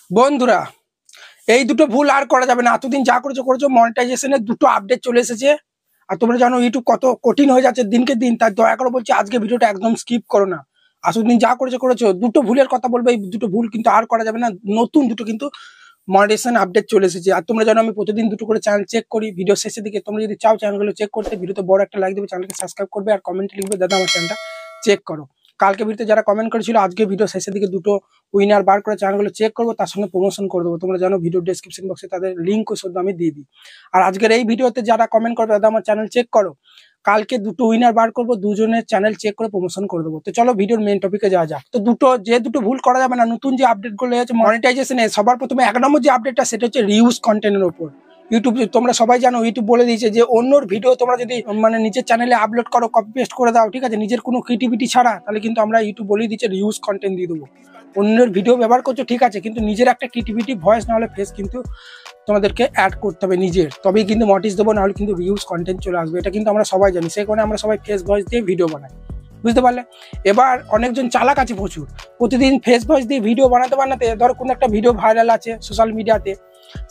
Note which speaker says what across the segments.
Speaker 1: বন্ধুরা এই দুটো ভুল আর করা যাবে না। এতদিন যা করেছো মনিটাইজেশনের দুটো আপডেট চলে এসেছে। আর তোমরা জানো ইউটিউব কত কঠিন হয়ে যাচ্ছে দিনকে দিন। তাই দয়া করে বলছি আজকে ভিডিওটা একদম স্কিপ করো না। এতদিন যা করেছো দুটো ভুলের কথা বলবো। এই দুটো ভুল কিন্তু আর করা যাবে না। নতুন দুটো কিন্তু মনিটাইজেশন আপডেট চলে এসেছে। আর তোমরা জানো আমি প্রতিদিন দুটো করে চ্যানেল চেক করি ভিডিও শেষের দিকে। তোমরা যদি চাও চ্যানেলগুলো চেক করতে, ভিডিওতে বড় একটা লাইক দেবে, চ্যানেলকে সাবস্ক্রাইব করবে আর কমেন্টে লিখবে দাদা আমার চ্যানেলটা চেক করো। কালকে ভিডিওতে যারা কমেন্ট করেছিল আজকে ভিডিও শেষের দিকে দুটো উইনার বার করে চ্যানেলগুলো চেক করবো, তার সঙ্গে প্রমোশন করে দেবো। তোমরা জানো ভিডিও ডেসক্রিপশন বক্সে তাদের লিঙ্কও শুধু আমি দিয়ে দিই। আর আজকের এই ভিডিওতে যারা কমেন্ট করবে দাদা আমার চ্যানেল চেক করো, কালকে দুটো উইনার বার করবো, দুজনের চ্যানেল চেক করে প্রমোশন করে দেবো। তো চলো ভিডিওর মেন টপিকে যাওয়া যাক। তো দুটো ভুল করা যাবে না। নতুন যে আপডেট গুলো হয়েছে মনিটাইজেশনে, সবার প্রথমে 1 নম্বর যে আপডেটটা সেটা হচ্ছে রিউজ কন্টেন্টের উপর। ইউটিউব তোমরা সবাই জানো ইউটিউব বলে দিয়েছে যে অন্যর ভিডিও তোমরা যদি মানে নিজের চ্যানেলে আপলোড করো, কপি পেস্ট করে দাও, ঠিক আছে, নিজের কোনো ক্রিয়েটিভিটি ছাড়া, তাহলে কিন্তু আমরা ইউটিউব বলে দিচ্ছে রিউজ কন্টেন্ট দিয়ে দেবো। অন্যের ভিডিও ব্যবহার করছো ঠিক আছে, কিন্তু নিজের একটা ক্রিয়েটিভিটি ভয়েস না হলে ফেস কিন্তু তোমাদেরকে অ্যাড করতে হবে নিজের, তবেই কিন্তু নোটিস দেবো, নাহলে কিন্তু রিউজ কন্টেন্ট চলে আসবে। এটা কিন্তু আমরা সবাই জানি, সেই কারণে আমরা সবাই ফেস ভয়েস দিয়ে ভিডিও বানাই, বুঝতে পারলে। এবার অনেকজন চালাক আছে প্রচুর, প্রতিদিন ফেস ভয়েস দিয়ে ভিডিও বানাতে ধরো কোনো একটা ভিডিও ভাইরাল আছে সোশ্যাল মিডিয়াতে,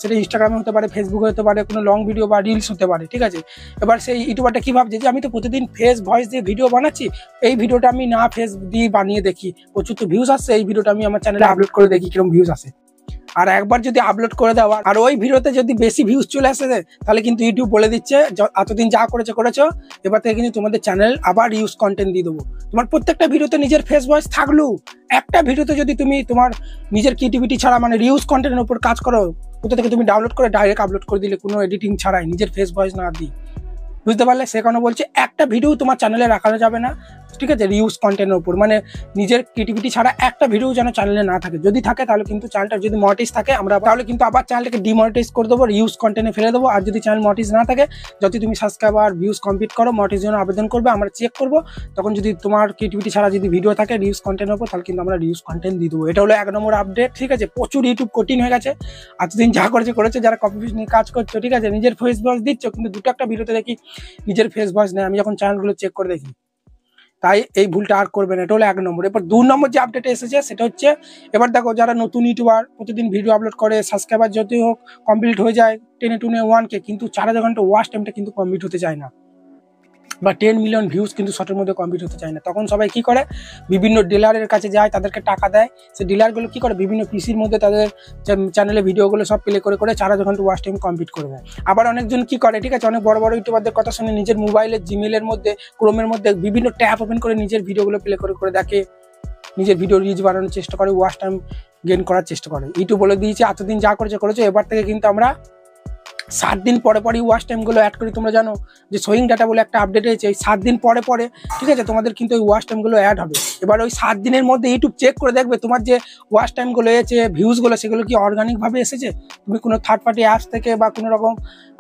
Speaker 1: সেটা ইনস্টাগ্রামে হতে পারে, ফেসবুকে হতে পারে, কোনো লং ভিডিও বা রিলস হতে পারে, ঠিক আছে। এবার সেই ইউটিউবারটা কি ভাবছে যে আমি তো প্রতিদিন ফেস ভয়েস দিয়ে ভিডিও বানাচ্ছি, এই ভিডিওটা আমি না ফেস দিয়ে বানিয়ে দেখি, প্রচুর তো ভিউজ আসছে, এই ভিডিওটা আমি আমার চ্যানেলে আপলোড করে দেখি কিরকম ভিউজ আসে। আর একবার যদি আপলোড করে দেওয়া আর ওই ভিডিওতে যদি বেশি ভিউজ চলে আসে, তাহলে কিন্তু ইউটিউব বলে দিচ্ছে এতদিন যা করেছো এবার থেকে কিন্তু তোমাদের চ্যানেল আবার ইউজ কন্টেন্ট দিয়ে দেবো। তোমার প্রত্যেকটা ভিডিওতে নিজের ফেস ভয়েস থাকলেও একটা ভিডিওতে যদি তুমি তোমার নিজের ক্রিয়েটিভিটি ছাড়া মানে রিউজ কন্টেন্টের উপর কাজ করো, কোথা থেকে তুমি ডাউনলোড করে ডাইরেক্ট আপলোড করে দিলে কোনো এডিটিং ছাড়াই, নিজের ফেস ভয়েস না দিই, বুঝতে পারলে। সে কারণে বলছে একটা ভিডিও তোমার চ্যানেলে রাখা যাবে না, ঠিক আছে, রিউজ কন্টেন্টের উপর, মানে নিজের ক্রিয়েটিভিটি ছাড়া একটা ভিডিও যেন চ্যানেলে না থাকে। যদি থাকে তাহলে কিন্তু চ্যানেলটা যদি মনিটাইজ থাকে আমরা তাহলে কিন্তু আবার চ্যানেলটাকে ডিমনিটাইজ করে দেবো, রিউজ কন্টেন্টে ফেলে দেবো। আর যদি চ্যানেল মনিটাইজ না থাকে, যত তুমি সাবস্ক্রাইবার ভিউজ কমপ্লিট করো মনিটাইজ জন্য আবেদন করবে, আমরা চেক করবো, তখন যদি তোমার ক্রিয়েটিভিটি ছাড়া যদি ভিডিও থাকে রিউজ কন্টেন্টের উপর, তাহলে কিন্তু আমরা রিউজ কন্টেন্ট দিয়ে দেবো। এটা হলো 1 নম্বর আপডেট, ঠিক আছে। প্রচুর ইউটিউব কঠিন হয়ে গেছে, এতদিন যা করেছে যারা কপি পেস্ট নিয়ে কাজ করছো, ঠিক আছে, নিজের ফেস ভয়েস দিচ্ছ, কিন্তু দুটো একটা ভিডিওতে দেখি নিজের ফেস ভয়েস নেই, আমি যখন চ্যানেলগুলো চেক করে দেখি। তাই এই ভুলটা আর করবে না, এটা হলো 1 নম্বর। এবার 2 নম্বর যে আপডেট এসেছে সেটা হচ্ছে, এবার দেখো যারা নতুন ইউটিউবার প্রতিদিন ভিডিও আপলোড করে, সাবস্ক্রাইবার যতই হোক কমপ্লিট হয়ে যায় 10-1K, কিন্তু 4000 ঘন্টা ওয়াচ টাইমটা কিন্তু কমপ্লিট হতে চায় না, বা 10 মিলিয়ন ভিউজ কিন্তু শর্টের মধ্যে কমপ্লিট হতে চায় না। তখন সবাই কি করে, বিভিন্ন ডিলারের কাছে যায়, তাদেরকে টাকা দেয়, সেই ডিলারগুলো কি করে বিভিন্ন পিসির মধ্যে তাদের চ্যানেলে ভিডিওগুলো সব প্লে করে 4000 ঘন্টা ওয়াচ টাইম কমপ্লিট করে দেয়। আবার অনেকজন কি করে, ঠিক আছে, অনেক বড় বড় ইউটিউবারদের কথা শুনে নিজের মোবাইলের জিমেলের মধ্যে, ক্রোমের মধ্যে বিভিন্ন ট্যাব ওপেন করে নিজের ভিডিওগুলো প্লে করে দেখে, নিজের ভিডিও রিচ বানানোর চেষ্টা করে, ওয়াচ টাইম গেইন করার চেষ্টা করে। ইউটিউব বলে দিয়েছে এতদিন যা করেছো এবার থেকে কিন্তু আমরা 7 দিন পরে ওয়াচ টাইমগুলো অ্যাড করি। তোমরা জানো যে সোয়িং ডাটা বলে একটা আপডেট হয়েছে, এই 7 দিন পরে, ঠিক আছে, তোমাদের কিন্তু ওই ওয়াচ টাইমগুলো অ্যাড হবে। এবার ওই 7 দিনের মধ্যে ইউটিউব চেক করে দেখবে তোমার যে ওয়াচ টাইমগুলো এসেছে, ভিউজগুলো, সেগুলো কি অর্গানিকভাবে এসেছে, তুমি কোনো থার্ড পার্টি অ্যাপস থেকে বা কোনো রকম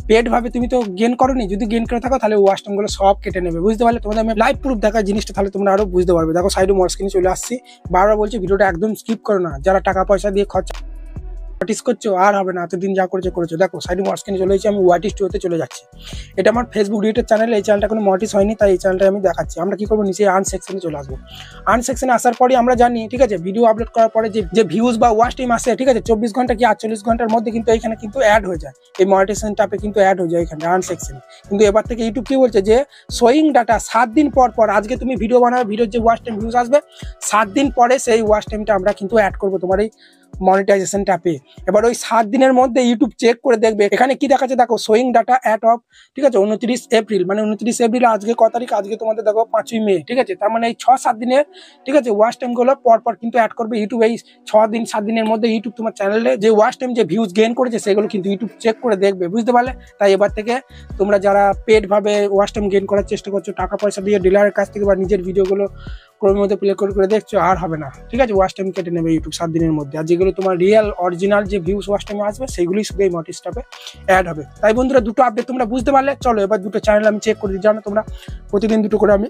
Speaker 1: পেডভাবে তুমি তো গেন করোনি। যদি গেন করে থাকো তাহলে ওয়াচ টাইমগুলো সব কেটে নেবে, বুঝতে পারলে। তোমাদের আমি লাইভ প্রুফ দেখা জিনিসটা, তাহলে তোমরা আরো বুঝতে পারবে। দেখো সাইডে মোর স্ক্রিনে চলে আসছি, বারবার বলছি ভিডিওটা একদম স্কিপ করো না। যারা টাকা পয়সা দিয়ে খরচা করছো আর হবে না, এতদিন যা করেছো। দেখো সাইড মার্কেটে চলে এসেছি, আমি ওয়াইটি স্টুডিওতে চলে যাচ্ছি। এটা আমার ফেসবুক রিলেটেড চ্যানেল, এই চ্যানেলটা কোনো মনিটাইজ হয়নি, তাই এই চ্যানেলটা আমি দেখাচ্ছি। আমরা কি করবো, নিচে আর্ন সেকশনে চলে আসবো। আর্ন সেকশনে আসার পরে আমরা জানি, ঠিক আছে, ভিডিও আপলোড করার পরে যে ভিউজ বা ওয়াচ টাইম আসে, ঠিক আছে, 24 ঘন্টা কি 48 ঘন্টার মধ্যে কিন্তু এইখানে কিন্তু অ্যাড হয়ে যায়, এই মনিটাইজেশন ট্যাবে কিন্তু অ্যাড হয়ে যায় এখানে আর্ন সেকশনে। কিন্তু এবার থেকে ইউটিউব কি বলছে যে সোয়িং ডাটা 7 দিন পর, আজকে তুমি ভিডিও বানাবে, ভিডিওর যে ওয়াচ টাইম ভিউজ আসবে 7 দিন পরে সেই ওয়াচ টাইমটা আমরা কিন্তু অ্যাড করবো তোমার এই মনিটাইজেশন ট্যাপে। এবার ওই 7 দিনের মধ্যে ইউটিউব চেক করে দেখবে এখানে কি দেখাচ্ছে, দেখো সোয়িং ডাটা অ্যাড অফ, ঠিক আছে, 29 এপ্রিল, মানে 29 এপ্রিল আজকে ক তারিখ, আজকে তোমাদের দেখো 5ই মে, ঠিক আছে, তার মানে এই 6-7 দিনের, ঠিক আছে, ওয়াচ টাইমগুলো পর কিন্তু অ্যাড করবে ইউটিউব। এই 6-7 দিনের মধ্যে ইউটিউব তোমার চ্যানেলে যে ওয়াচ টাইম যে ভিউজ গেইন করেছে সেগুলো কিন্তু ইউটিউব চেক করে দেখবে, বুঝতে পারলে। তাই এবার থেকে তোমরা যারা পেড ভাবে ওয়াচ টাইম গেইন করার চেষ্টা করছো, টাকা পয়সা দিয়ে ডিলারের কাছ থেকে বা নিজের ভিডিওগুলো ক্রোমের মধ্যে প্লে করে দেখছো, আর হবে না, ঠিক আছে, ওয়াচ টাইম কেটে নেবে ইউটিউব 7 দিনের মধ্যে। আর যেগুলো তোমার রিয়েল অরিজিনাল যে ভিউজ ওয়াচ টাইমে আসবে সেগুলোই শুধু এই মনিটাইজ ট্যাবে অ্যাড হবে। তাই বন্ধুরা দুটো আপডেট তোমরা বুঝতে পারলে। চলো এবার দুটো চ্যানেল আমি চেক করে দিই, জানো তোমরা প্রতিদিন দুটো করে আমি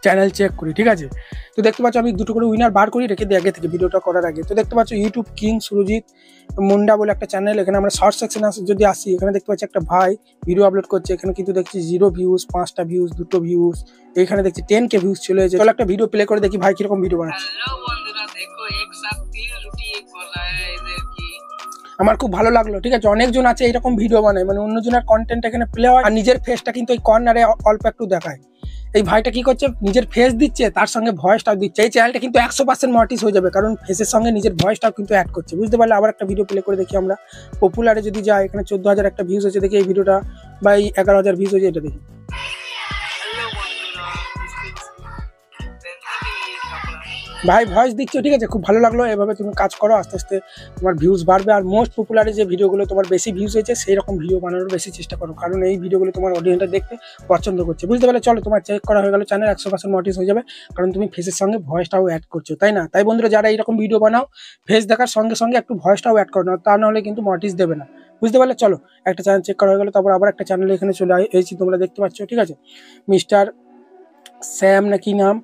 Speaker 1: চ্যানেল চেক করি, ঠিক আছে। তো দেখতে পাচ্ছ আমি দুটো করে উইনার বার করি রেখে দিই আগে থেকে ভিডিওটা করার আগে। তো দেখতে পাচ্ছ ইউটিউব কিং সুরজিৎ মুন্ডা বলে একটা চ্যানেল, এখানে আমরা শর্ট সেকশন যদি আসি, এখানে দেখতে পাচ্ছি একটা ভাই ভিডিও আপলোড করছে, এখানে কিন্তু দেখছি 0 ভিউজ, 5টা ভিউজ, 2টো ভিউজ, এখানে দেখছি 10K ভিউজ চলে এসেছে। চলো একটা ভিডিও প্লে করে দেখি ভাই কিরকম ভিডিও বানাচ্ছে।
Speaker 2: हेलो बंधुरा देखो एक साथ 3 रोटी एक बोला है
Speaker 1: আমার খুব ভালো লাগলো। ঠিক আছে, অনেকজন আছে এরকম ভিডিও বানায়, মানে অন্যজনের কন্টেন্ট এখানে প্লে হয় আর নিজের ফেসটা কিন্তু এই কর্নারে অল্প একটু দেখায়। এই ভাইটা কি করছে, নিজের ফেস দিচ্ছে, তার সঙ্গে ভয়েসটাও দিচ্ছে। এই চ্যানেলটা কিন্তু 100% মনিটাইজ হয়ে যাবে, কারণ ফেসের সঙ্গে নিজের ভয়েসটাও কিন্তু অ্যাড করছে। বুঝতে পারলে? আবার একটা ভিডিও প্লে করে দেখি আমরা। পপুলারে যদি যায়, এখানে 14,000 একটা ভিউজ হচ্ছে, দেখি এই ভিডিওটা, বা এই 11,000 ভিউজ হয়েছে, এটা দেখি। ভাই ভয়েস দিচ্ছ, ঠিক আছে, খুব ভালো লাগলো। এভাবে তুমি কাজ করো, আস্তে আস্তে তোমার ভিউজ বাড়বে। আর মোস্ট পপুলারে যে ভিডিওগুলো তোমার বেশি ভিউজ হয়েছে সেই রকম ভিডিও বানানোর বেশি চেষ্টা করো, কারণ এই ভিডিওগুলো তোমার অডিয়েন্সটা দেখতে পছন্দ করছে। বুঝতে পারলে? চলো, তোমার চেক করা হয়ে গেল, চ্যানেল 100% মনিটাইজ হয়ে যাবে, কারণ তুমি ফেসের সঙ্গে ভয়েসটাও অ্যাড করছো, তাই না? তাই বন্ধুরা, যারা এইরকম ভিডিও বানাও, ফেস দেখার সঙ্গে সঙ্গে একটু ভয়েসটাও অ্যাড করো না, তা নাহলে কিন্তু মনিটাইজ দেবে না। বুঝতে পারলে? চলো, একটা চ্যানেল চেক করা হয়ে গেল, তারপর আবার একটা চ্যানেল এখানে চলে এসেছি, তোমরা দেখতে পাচ্ছ। ঠিক আছে, মিস্টার স্যাম না কি নাম,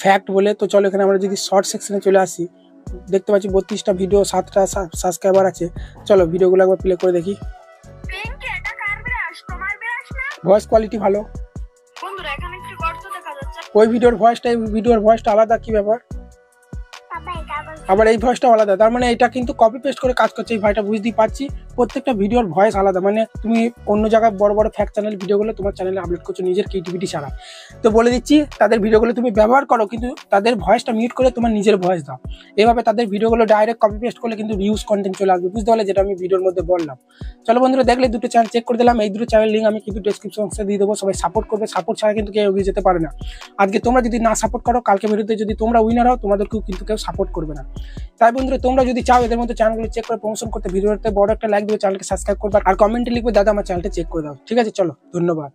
Speaker 1: ফ্যাক্ট বলে। তো চলো, এখানে আমরা যদি শর্ট সেকশনে চলে আসি, দেখতে পাচ্ছি 32টা ভিডিও, 7টা সাবস্ক্রাইবার আছে। চলো ভিডিওগুলো একবার প্লে করে দেখি। ভয়েস কোয়ালিটি ভালো। ওই ভিডিওর ভয়েসটা এই ভিডিওর ভয়েসটা আলাদা, কি ব্যাপার? আবার এই ভয়েসটা আলাদা, তার মানে এটা কিন্তু কপি পেস্ট করে কাজ করছে এই ভাইটা, বুঝতেই পারছি। প্রত্যেকটা ভিডিওর ভয়েস আলাদা, মানে তুমি অন্য জায়গায় বড় বড় ফ্যাক্ট চ্যানেল ভিডিওগুলো তোমার চ্যানেলে আপলোড করছো নিজের ক্রিয়েটিভিটি ছাড়া। তো বলে দিচ্ছি, তাদের ভিডিওগুলো তুমি ব্যবহার করো, কিন্তু তাদের ভয়েসটা মিউট করে তোমার নিজের ভয়েস দাও। এভাবে তাদের ভিডিওগুলো ডাইরেক্ট কপি পেস্ট করলে কিন্তু ভিউজ কন্টেন্ট চলে আসবে। বুঝতে পারলে? যেটা আমি ভিডিওর মধ্যে বললাম। চলো বন্ধুরা, দেখলে দুটো চ্যানেল চেক করে দিলাম। এই দুটো চ্যানেল লিঙ্ক আমি কিন্তু ডেসক্রিপশন বক্সে দিয়ে দেবো। সবাই সাপোর্ট করবে, সাপোর্ট ছাড়া কিন্তু কেউ এগিয়ে যেতে পারে না। আজকে তোমরা যদি না সাপোর্ট করো, কালকে ভিডিওতে যদি তোমরা উইনার হও, তোমাদেরকেও কিন্তু কেউ সাপোর্ট করবে না। তাই বন্ধুরা, তোমরা যদি চাও এদের মধ্যে চ্যানেলগুলো চেক করে প্রমোশন করতে, ভিডিওতে বড় একটা লাইক দেবে, চ্যানেলকে সাবস্ক্রাইব করবে, আর কমেন্টে লিখবে দাদা আমার চ্যানেলটা চেক করে দাও। ঠিক আছে, চলো, ধন্যবাদ।